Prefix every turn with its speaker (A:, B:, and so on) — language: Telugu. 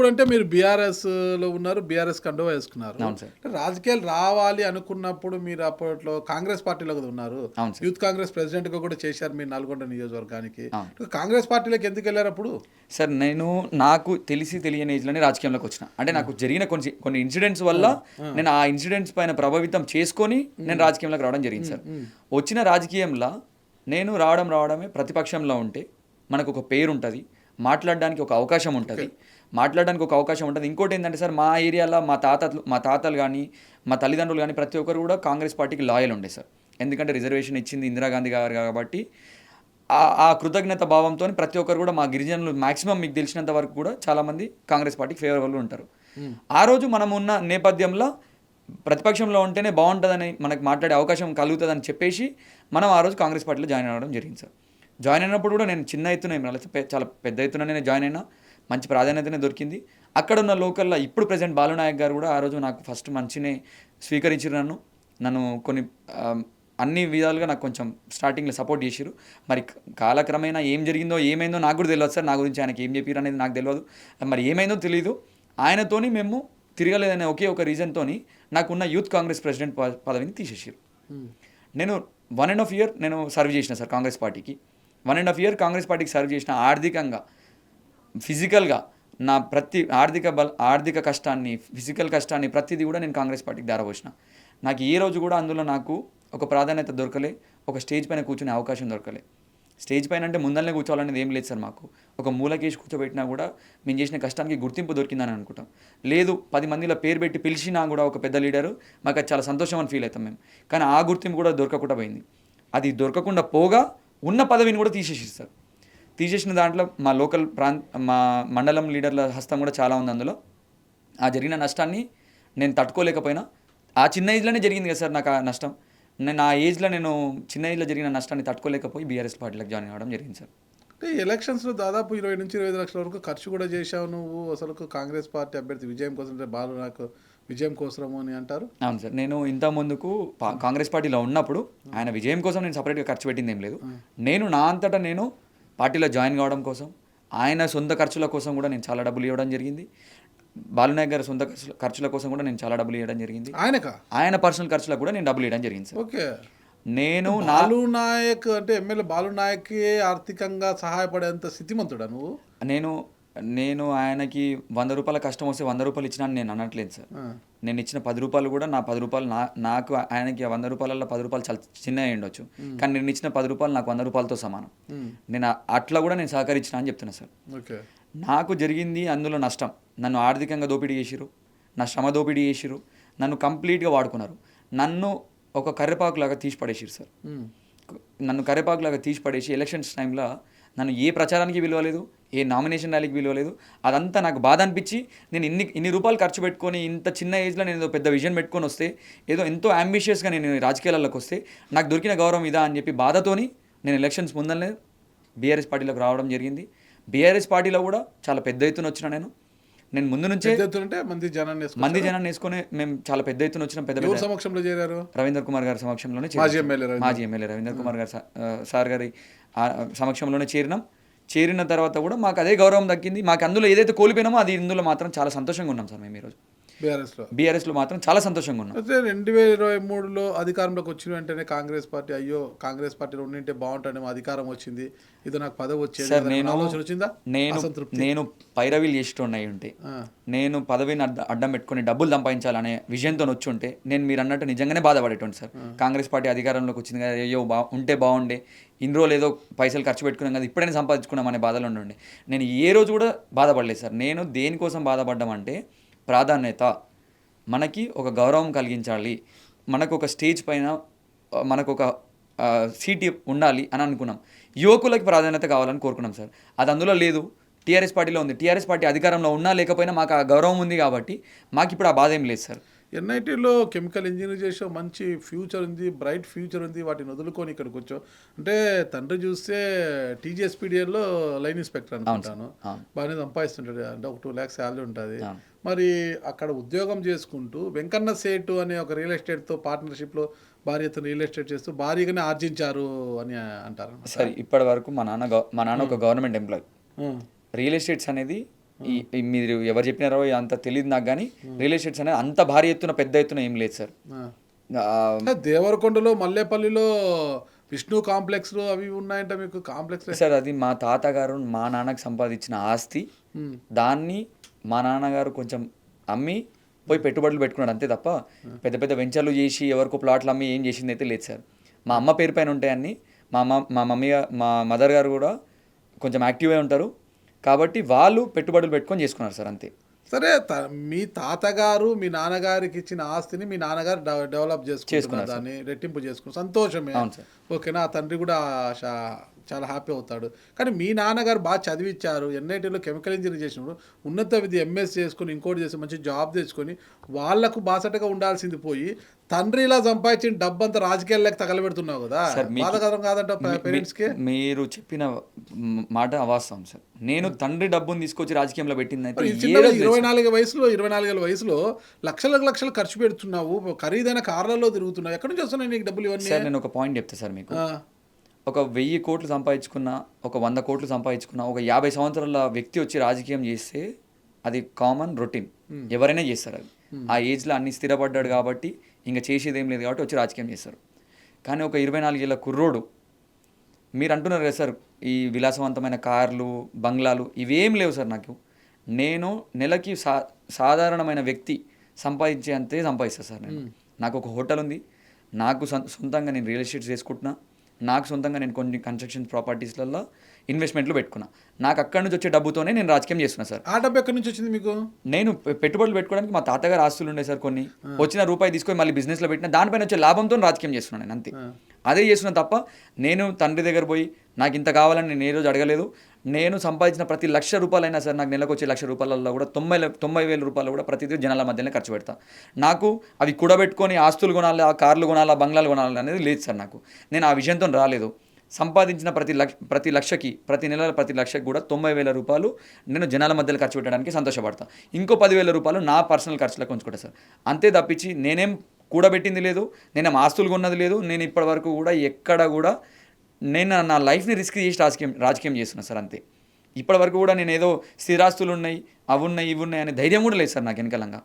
A: ఇప్పుడంటే మీరు బీఆర్ఎస్‌లో ఉన్నారు. బీఆర్ఎస్ కండువా వేసుకున్నారు.
B: అవును సార్.
A: అంటే రాజకీయాలు రావాలి అనుకున్నప్పుడు మీరు అప్పట్లో కాంగ్రెస్ పార్టీలో కదా ఉన్నారు.
B: అవును సార్.
A: యూత్ కాంగ్రెస్ ప్రెసిడెంట్‌గా కూడా చేశారు మీరు నల్గొండ నియోజకవర్గానికి.
B: అవును.
A: కాంగ్రెస్ పార్టీలోకి ఎందుకెళ్లారు అప్పుడు?
B: సార్ నాకు తెలిసి తెలియని ఏజ్‌లోనే రాజకీయంలోకి వచ్చిన. అంటే నాకు జరిగిన కొన్ని ఇన్సిడెంట్స్ వల్ల నేను ఆ ఇన్సిడెంట్స్ పైన ప్రభావితం చేసుకొని నేను రాజకీయంలోకి రావడం జరిగింది సార్. వచ్చిన రాజకీయంలో నేను రావడమే ప్రతిపక్షంలో ఉంటే మనకు ఒక పేరుంటది. మాట్లాడడానికి ఒక అవకాశం ఉంటది. ఇంకోటి ఏంటంటే సార్ మా ఏరియాలో మా తాతలు కానీ మా తల్లిదండ్రులు కానీ ప్రతి ఒక్కరు కూడా కాంగ్రెస్ పార్టీకి లాయల్ ఉండే సార్. ఎందుకంటే రిజర్వేషన్ ఇచ్చింది ఇందిరాగాంధీ గారు కాబట్టి ఆ కృతజ్ఞత భావంతో ప్రతి ఒక్కరు కూడా మా గిరిజనులు మ్యాక్సిమం మీకు తెలిసినంత వరకు కూడా చాలామంది కాంగ్రెస్ పార్టీకి ఫేవరబుల్ ఉంటారు. ఆ రోజు మనం ఉన్న నేపథ్యంలో ప్రతిపక్షంలో ఉంటేనే బాగుంటుందని మనకు మాట్లాడే అవకాశం కలుగుతుందని చెప్పేసి మనం ఆ రోజు కాంగ్రెస్ పార్టీలో జాయిన్ అవ్వడం జరిగింది సార్. జాయిన్ అయినప్పుడు కూడా నేను చిన్న ఎత్తున ఏం రాలేదు, చాలా పెద్ద ఎత్తున జాయిన్ అయినా. మంచి ప్రాధాన్యతనే దొరికింది. అక్కడ ఉన్న లోకల్లో ఇప్పుడు ప్రెసిడెంట్ బాలునాయక్ గారు కూడా ఆ రోజు నాకు ఫస్ట్ మంచినే స్వీకరించారు. నన్ను కొన్ని అన్ని విధాలుగా నాకు కొంచెం స్టార్టింగ్లో సపోర్ట్ చేసిరు. మరి కాలక్రమేణా ఏం జరిగిందో ఏమైందో నాకు కూడా తెలియదు సార్. నా గురించి ఆయనకి ఏం చెప్పారు అనేది నాకు తెలియదు. మరి ఏమైందో తెలియదు. ఆయనతోని మేము తిరగలేదనే ఒకే ఒక రీజన్తోని నాకున్న యూత్ కాంగ్రెస్ ప్రెసిడెంట్ పదవిని తీసేసారు. నేను 1.5 year నేను సర్వ్ చేసిన సార్ కాంగ్రెస్ పార్టీకి. 1.5 year కాంగ్రెస్ పార్టీకి సర్వ్ చేసిన. ఆర్థికంగా, ఫిజికల్గా నా ప్రతి ఆర్థిక కష్టాన్ని, ఫిజికల్ కష్టాన్ని ప్రతిదీ కూడా నేను కాంగ్రెస్ పార్టీకి దారపోసిన. నాకు ఏ రోజు కూడా అందులో నాకు ఒక ప్రాధాన్యత దొరకలే, ఒక స్టేజ్ పైన కూర్చునే అవకాశం దొరకలే. స్టేజ్ పైన అంటే ముందరనే కూర్చోవాలనేది ఏం లేదు సార్. మాకు ఒక మూలకేసి కూర్చోబెట్టినా కూడా మేము చేసిన కష్టానికి గుర్తింపు దొరికిందని అనుకుంటాం. లేదు 10 మందిలో పేరు పెట్టి పిలిచినా కూడా ఒక పెద్ద లీడరు మాకు అది చాలా సంతోషం అని ఫీల్ అవుతాం మేము. కానీ ఆ గుర్తింపు కూడా దొరకకుండా పోయింది. అది దొరకకుండా పోగా ఉన్న పదవిని కూడా తీసేసారు సార్. తీసేసిన దాంట్లో మా మండలం లీడర్ల హస్తం కూడా చాలా ఉంది అందులో. ఆ జరిగిన నష్టాన్ని నేను తట్టుకోలేకపోయినా, ఆ చిన్న ఏజ్లోనే జరిగింది కదా సార్ నాకు ఆ నష్టం. నేను ఆ ఏజ్లో చిన్న ఏజ్లో జరిగిన నష్టాన్ని తట్టుకోలేకపోయి బీఆర్ఎస్ పార్టీలోకి జాయిన్ అవ్వడం జరిగింది సార్.
A: అంటే ఎలక్షన్స్‌లో దాదాపు 20-25 లక్షల వరకు ఖర్చు కూడా చేశావు నువ్వు. అసలు కాంగ్రెస్ పార్టీ అభ్యర్థి విజయం కోసం, అంటే నాకు విజయం కోసము అని అంటారు.
B: అవును సార్. నేను ఇంత ముందుకు కాంగ్రెస్ పార్టీలో ఉన్నప్పుడు ఆయన విజయం కోసం నేను సపరేట్గా ఖర్చు పెట్టింది ఏం లేదు. నేను నా అంతటా నేను పార్టీలో జాయిన్ కావడం కోసం, ఆయన సొంత ఖర్చుల కోసం కూడా నేను చాలా డబ్బులు ఇవ్వడం జరిగింది. బాలునాయక్ గారి సొంత ఖర్చుల కోసం కూడా నేను చాలా డబ్బులు ఇవ్వడం జరిగింది. ఆయన పర్సనల్ ఖర్చులకు కూడా నేను డబ్బులు ఇవ్వడం జరిగింది సార్.
A: ఓకే.
B: నేను
A: బాలునాయక్ అంటే ఎమ్మెల్యే బాలునాయక్కి ఆర్థికంగా సహాయపడేంత స్థితిమంతుడా నువ్వు?
B: నేను ఆయనకి 100 రూపాయల కష్టం వస్తే 100 రూపాయలు ఇచ్చినా నేను అనట్లేదు సార్. నేను ఇచ్చిన 10 రూపాయలు కూడా నా 10 రూపాయలు నాకు ఆయనకి 100 రూపాయలలో 10 రూపాయలు చాలా చిన్నగా ఉండొచ్చు. కానీ నేను ఇచ్చిన 10 రూపాయలు నాకు 100 రూపాయలతో సమానం. నేను అట్లా కూడా నేను సహకరించిన అని చెప్తున్నా సార్. నాకు జరిగింది అందులో నష్టం. నన్ను ఆర్థికంగా దోపిడీ చేసిరు, నా శ్రమ దోపిడీ చేసిరు, నన్ను కంప్లీట్గా వాడుకున్నారు. నన్ను ఒక కర్రెపాకులాగా తీసి పడేసిరు సార్. నన్ను కర్రెపాకులాగా తీసి పడేసి ఎలక్షన్స్ టైంలో నన్ను ఏ ప్రచారానికి విలువలేదు, ఏ నామినేషన్ ర్యాలీకి విలువలేదు. అదంతా నాకు బాధ అనిపించి నేను ఇన్ని రూపాయలు ఖర్చు పెట్టుకొని ఇంత చిన్న ఏజ్లో నేను ఏదో పెద్ద విజన్ పెట్టుకొని వస్తే, ఏదో ఎంతో అంబిషియస్గా నేను రాజకీయాల్లోకి వస్తే నాకు దొరికిన గౌరవం ఇదా అని చెప్పి బాధతోని నేను ఎలక్షన్స్ ముందరనే బీఆర్ఎస్ పార్టీలోకి రావడం జరిగింది. బీఆర్ఎస్ పార్టీలో కూడా చాలా పెద్ద ఎత్తున వచ్చిన నేను ముందు నుంచే మంది జనాన్ని వేసుకొని మేము చాలా పెద్ద ఎత్తున వచ్చిన. పెద్ద
A: సమక్షంలో చేరారు.
B: రవీంద్ర కుమార్ గారి సమక్షంలోనే, మాజీ ఎమ్మెల్యే రవీంద్ర కుమార్ గారు సార్ గారి సమక్షంలోనే చేరిన తర్వాత కూడా మాకు అదే గౌరవం దక్కింది. మాకు అందులో ఏదైతే కోల్పోయినామో అది ఇందులో మాత్రం చాలా సంతోషంగా ఉన్నాం సార్ మేము ఈరోజు. బీఆర్ఎస్లో మాత్రం చాలా సంతోషంగా ఉన్నాం.
A: అయితే 2023లో అధికారంలోకి వచ్చిన వెంటనే కాంగ్రెస్ పార్టీలో ఉండింటే బాగుంటుందేమో, అధికారం వచ్చింది, ఇది నాకు పదవి వచ్చేది
B: సార్. నేను పైరవీలు చేసేటోడిని ఉంటే, నేను పదవిని అడ్డం పెట్టుకుని డబ్బులు సంపాదించాలనే విజయంతో వచ్చి ఉంటే నేను మీరు అన్నట్టు నిజంగానే బాధపడేటోండి సార్. కాంగ్రెస్ పార్టీ అధికారంలోకి వచ్చింది కదా, అయ్యో ఉంటే బాగుండే, ఇన్ని రోజులు ఏదో పైసలు ఖర్చు పెట్టుకున్నాం కదా, ఇప్పుడైనా సంపాదించుకున్నాం అనే బాధలో ఉండే. నేను ఏ రోజు కూడా బాధపడలేదు సార్. నేను దేనికోసం బాధపడ్డామంటే, ప్రాధాన్యత, మనకి ఒక గౌరవం కలిగించాలి, మనకు ఒక స్టేజ్ పైన మనకు ఒక సీట్ ఉండాలి అని అనుకున్నాం. యువకులకి ప్రాధాన్యత కావాలని కోరుకున్నాం సార్. అది అందులో లేదు. టీఆర్ఎస్ పార్టీలో ఉంది. టీఆర్ఎస్ పార్టీ అధికారంలో ఉన్నా లేకపోయినా మాకు ఆ గౌరవం ఉంది కాబట్టి మాకు ఇప్పుడు ఆ బాధ ఏం లేదు సార్.
A: ఎన్ఐటీలో కెమికల్ ఇంజనీర్ చేసే మంచి ఫ్యూచర్ ఉంది, బ్రైట్ ఫ్యూచర్ ఉంది, వాటిని వదులుకొని ఇక్కడికి వచ్చావు. అంటే తండ్రి చూస్తే టీజీఎస్పీడిఎల్లో లైన్ ఇన్స్పెక్టర్ అనుకుంటాను, బాగానే సంపాదిస్తుంటాడు, అంటే ఒక 2 lakhs శాలరీ ఉంటుంది. మరి అక్కడ ఉద్యోగం చేసుకుంటూ వెంకన్న సేటు అనే ఒక రియల్ ఎస్టేట్తో పార్ట్నర్షిప్లో భారీ ఎత్తున రియల్ ఎస్టేట్ చేస్తూ భారీగానే ఆర్జించారు అని అంటారు
B: సార్. ఇప్పటి వరకు మా నాన్న ఒక గవర్నమెంట్ ఎంప్లాయీ. రియల్ ఎస్టేట్స్ అనేది మీరు ఎవరు చెప్పినారో అంత తెలియదు నాకు, కానీ రియల్ ఎస్టేట్స్ అనేది అంత భారీ ఎత్తున పెద్ద ఎత్తున ఏం లేదు సార్.
A: దేవరకొండలో మల్లేపల్లిలో విష్ణు కాంప్లెక్స్లు అవి ఉన్నాయంట మీకు కాంప్లెక్స్
B: సార్. అది మా తాతగారు మా నాన్నకు సంపాదించిన ఆస్తి, దాన్ని మా నాన్నగారు కొంచెం అమ్మి పోయి పెట్టుబడులు పెట్టుకున్నాడు అంతే తప్ప పెద్ద పెద్ద వెంచర్లు చేసి ఎవరికో ప్లాట్లు అమ్మి ఏం చేసింది అయితే లేదు సార్. మా అమ్మ పేరు పైన ఉంటాయని, మా మదర్ గారు కూడా కొంచెం యాక్టివ్గా ఉంటారు కాబట్టి వాళ్ళు పెట్టుబడులు పెట్టుకొని చేసుకున్నారు సార్ అంతే.
A: సరే, మీ తాతగారు మీ నాన్నగారికి ఇచ్చిన ఆస్తిని మీ నాన్నగారు డెవలప్ చేసుకున్నారు, దాన్ని రెట్టింపు చేసుకున్నారు, సంతోషమే. ఓకేనా, ఆ తండ్రి కూడా చాలా హ్యాపీ అవుతాడు. కానీ మీ నాన్నగారు బాగా చదివించారు, ఎన్ఐటీలో కెమికల్ ఇంజనీర్ చేసినప్పుడు ఉన్నత విద్య ఎంఎస్ చేసుకుని ఇంకోటి చేసి మంచి జాబ్ తెచ్చుకొని వాళ్లకు బాసటగా ఉండాల్సింది పోయి తండ్రి ఇలా సంపాదించిన డబ్బు అంతా రాజకీయాల్లోకి తగలబెడుతున్నావు కదా, బాధకరం కాదంట పేరెంట్స్కి?
B: మీరు చెప్పిన మాట అవాస్తవం సార్. నేను తండ్రి డబ్బుని తీసుకొచ్చి రాజకీయంలో పెట్టింది
A: 24 వయసులో లక్షలు ఖర్చు పెడుతున్నావు, ఖరీదైన కార్లలో తిరుగుతున్నావు, ఎక్కడి నుంచి వస్తున్నాయి నీకు డబ్బులు ఇవన్నీ?
B: సార్ నేను ఒక పాయింట్ చెప్తా సార్ మీకు. ఒక 1000 కోట్లు సంపాదించుకున్నా, ఒక 100 కోట్లు సంపాదించుకున్నా, ఒక 50 సంవత్సరాల వ్యక్తి వచ్చి రాజకీయం చేస్తే అది కామన్ రొటీన్, ఎవరైనా చేస్తారు. అది ఆ ఏజ్లో అన్ని స్థిరపడ్డాడు కాబట్టి ఇంకా చేసేది ఏం లేదు కాబట్టి వచ్చి రాజకీయం చేస్తారు. కానీ ఒక 24 ఏళ్ళ కుర్రోడు, మీరు అంటున్నారు కదా సార్ ఈ విలాసవంతమైన కార్లు బంగ్లాలు ఇవేం లేవు సార్ నాకు. నేను నెలకి సాధారణమైన వ్యక్తి సంపాదించే అంతే సంపాదిస్తాను సార్. నాకు ఒక హోటల్ ఉంది, నాకు సొంతంగా నేను రియల్ ఎస్టేట్ చేసుకుంటున్నా, నాకు సొంతంగా నేను కొన్ని కన్స్ట్రక్షన్ ప్రాపర్టీస్లలో ఇన్వెస్ట్మెంట్లు పెట్టుకున్నా, నాకు అక్కడి నుంచి వచ్చే డబ్బుతోనే నేను రాజకీయం చేస్తున్నా సార్.
A: ఆ డబ్బు ఎక్కడి నుంచి వచ్చింది మీకు?
B: నేను పెట్టుబడులు పెట్టుకోవడానికి మా తాతగారు ఆస్తులు ఉండే సార్, కొన్ని వచ్చిన రూపాయి తీసుకొని మళ్ళీ బిజినెస్లో పెట్టిన దానిపైన వచ్చే లాభంతో రాజకీయం చేస్తున్నాను నేను అంతే. అదే చేస్తున్నా తప్ప నేను తండ్రి దగ్గర పోయి నాకు ఇంత కావాలని నేను ఏ రోజు అడగలేదు. నేను సంపాదించిన ప్రతి ₹1,00,000 అయినా సార్, నాకు నెలకు వచ్చే ₹1,00,000 కూడా 90,000 రూపాయలు కూడా ప్రతిదీ జనాల మధ్యనే ఖర్చు పెడతా. నాకు అవి కూడబెట్టుకొని ఆస్తులు కొనాలి, కార్లు కొనాలా, బంగ్లాలు కొనాలి అనేది లేదు సార్ నాకు. నేను ఆ విషయంతో రాలేదు. సంపాదించిన ప్రతి లక్షకి ప్రతి నెల ప్రతి లక్షకి కూడా 90,000 రూపాయలు నేను జనాల మధ్యలో ఖర్చు పెట్టడానికి సంతోషపడతాను. ఇంకో 10,000 రూపాయలు నా పర్సనల్ ఖర్చులకు ఉంచుకుంటా సార్. అంతే తప్పించి నేనేం కూడబెట్టింది లేదు, నేనేం ఆస్తులు కొన్నది లేదు. నేను ఇప్పటి వరకు కూడా ఎక్కడ కూడా నేను నా లైఫ్ని రిస్క్ చేసి రాజకీయం చేస్తున్నా సార్ అంతే. ఇప్పటి వరకు కూడా నేను ఏదో స్థిరాస్తులు ఉన్నాయి, అవి ఉన్నాయి, ఇవి ఉన్నాయి అనే ధైర్యం కూడా లేదు సార్ నాకు వెనకాలంగా.